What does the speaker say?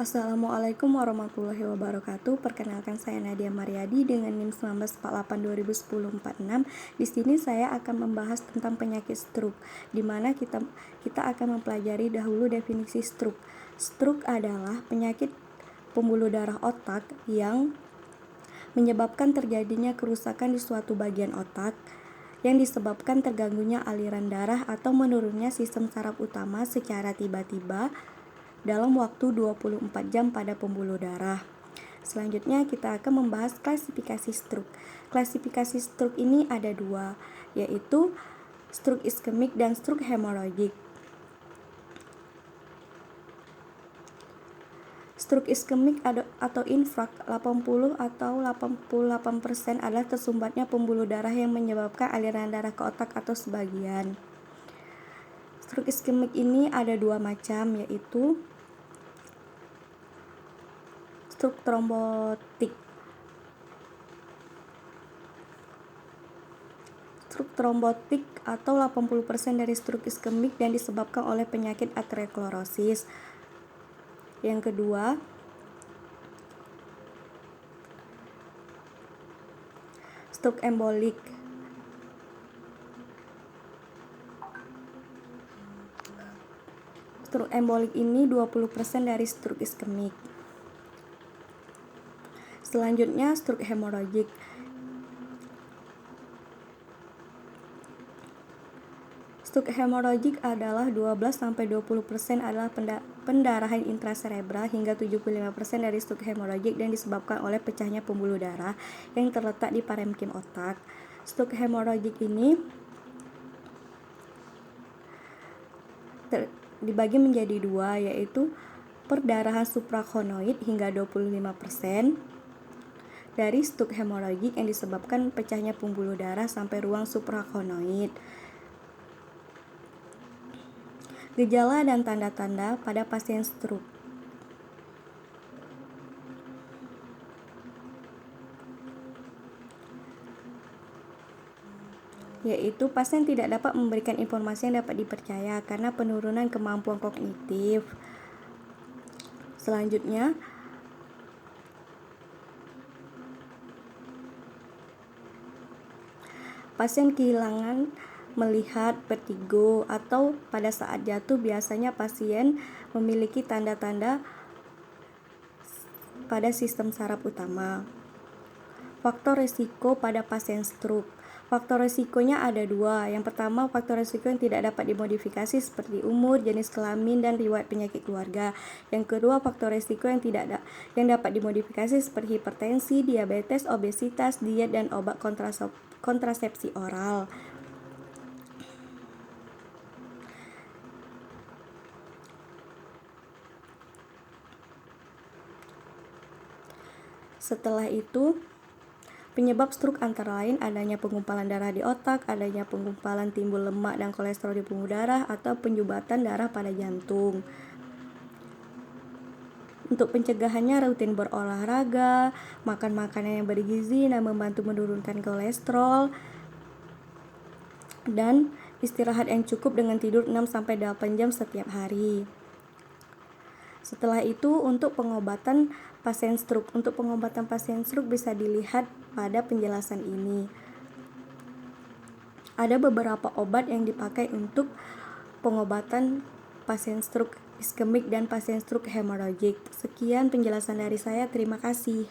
Assalamualaikum warahmatullahi wabarakatuh. Perkenalkan, saya Nadia Mariadi dengan NIM 1948 Di sini saya akan membahas tentang penyakit stroke, di mana kita akan mempelajari dahulu definisi stroke. Stroke adalah penyakit pembuluh darah otak yang menyebabkan terjadinya kerusakan di suatu bagian otak yang disebabkan terganggunya aliran darah atau menurunnya sistem saraf utama secara tiba-tiba dalam waktu 24 jam pada pembuluh darah. Selanjutnya kita akan membahas klasifikasi stroke. Klasifikasi stroke ini ada dua, yaitu stroke iskemik dan stroke hemoragik. Stroke iskemik atau infark 80 atau 88% adalah tersumbatnya pembuluh darah yang menyebabkan aliran darah ke otak atau sebagian. Stroke iskemik ini ada dua macam, yaitu stroke trombotik. Stroke trombotik atau 80% dari stroke iskemik dan disebabkan oleh penyakit aterosklerosis. Yang kedua, stroke embolik. Stroke embolik ini 20% dari stroke iskemik. Selanjutnya, stroke hemoragik. Stroke hemoragik adalah 12-20% adalah pendarahan intraserebral hingga 75% dari stroke hemoragik dan disebabkan oleh pecahnya pembuluh darah yang terletak di parenkim otak. Stroke hemoragik ini dibagi menjadi dua, yaitu perdarahan suprakonoid hingga 25% dari stroke hemoragik yang disebabkan pecahnya pembuluh darah sampai ruang suprakonoid. Gejala dan tanda-tanda pada pasien stroke. Yaitu pasien tidak dapat memberikan informasi yang dapat dipercaya karena penurunan kemampuan kognitif. Selanjutnya, pasien kehilangan melihat, vertigo, atau pada saat jatuh biasanya pasien memiliki tanda-tanda pada sistem saraf utama. Faktor risiko pada pasien stroke. Faktor risikonya ada dua. Yang pertama, faktor risiko yang tidak dapat dimodifikasi seperti umur, jenis kelamin, dan riwayat penyakit keluarga. Yang kedua, faktor risiko yang dapat dimodifikasi seperti hipertensi, diabetes, obesitas, diet, dan obat kontrasepsi oral. Setelah itu, penyebab stroke antara lain adanya penggumpalan darah di otak, adanya penggumpalan timbul lemak dan kolesterol di pembuluh darah, atau penyumbatan darah pada jantung. Untuk pencegahannya, rutin berolahraga, makan makanan yang bergizi dan membantu menurunkan kolesterol, dan istirahat yang cukup dengan tidur 6-8 jam setiap hari. Setelah itu, untuk pengobatan pasien stroke. Untuk pengobatan pasien stroke bisa dilihat pada penjelasan ini. Ada beberapa obat yang dipakai untuk pengobatan pasien stroke iskemik dan pasien stroke hemoragik. Sekian penjelasan dari saya. Terima kasih.